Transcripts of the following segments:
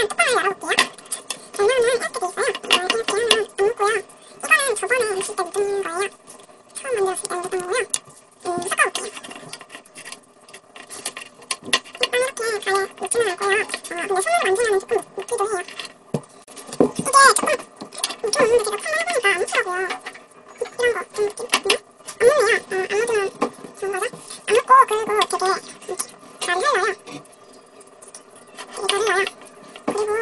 뚜껑을 열어볼게요. 전면은 이렇게 돼 있어요. 이렇게 하면 안 묻고요. 이거는 저번에 음식 때 묻은 거예요. 처음 만들었을 때 묻었던 거고요. 섞어볼게요. 이렇게 가에 묻지는 않고요. 근데 손으로 만지면 조금 묻기도 해요. 이게 조금 좀 제가 컴을 해보니까 안 묻더라고요. 이런 거 좀 느낌? 안 묻네요. 안 묻으면 좋은 거죠? 안 묻고 그리고 되게 잘 흘러요. 되게 잘 흘러요. 그리고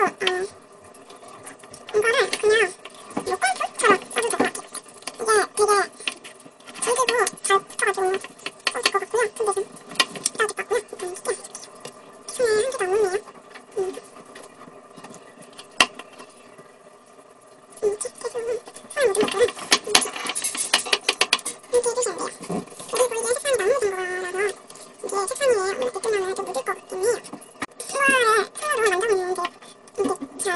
이거를 그냥 요거트처럼 써도 될 것 같아요. 이게 되게 질기고 잘 붙어가지고 써도 될 것 같고요. 근데 좀 따도 될 것 같고요. 일단 쉽게 손에 한 개도 안 묻네요. 이렇게 계속 손에 묻은 것들은 이렇게 해주시면 돼요. 그리고 이게 색상이 너무 묻은 거라서 이게 책상 위에 이렇게 뜨면 좀 묻을 것 같긴 해요. 이거를 손으로 만져보는데 이게 잘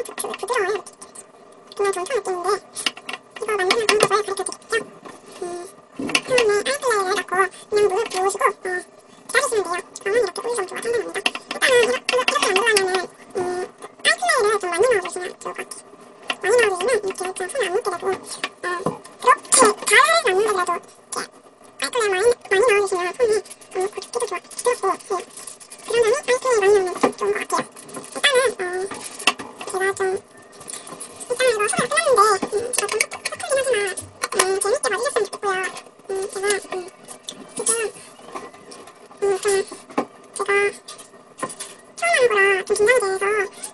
엄청 부드러워요. 이렇게. 정말 좋은 느낌인데 이거 만드는 방법을 가르쳐드릴게요. 처음에 아이클레이를 갖고 그냥 물을 부으시고 기다리시면 돼요. 저는 이렇게 오일 정도가 상관합니다. 일단은 이렇게 만들려면은 아이클레이를 좀 많이 넣어주시면 좋을 것 같아요. 많이 넣어주시면 이렇게 좀 손에 안 묻게 되고 그렇게 잘 넣는다고 해도 이렇게 아이클레이 많이 넣어주시면 손에 안 묻고 죽기도 해요. 그런 다음에 아이클레이 많이 넣는 것도 좋은 것 같아요. 일단은 제가 좀 일단 이거 소리가 끝났는데 제가 좀 섞이긴 하지만 재밌게 봐주셨으면 좋겠고요. 제가 지금 일단 제가 처음 하는 거라 좀 긴장이 돼서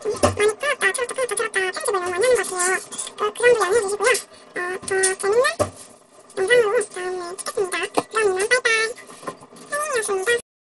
좀 많이 풀었다 편집을 너무 많이 하는 것 같아요. 그 정도 양해해 주시고요. 더 재밌는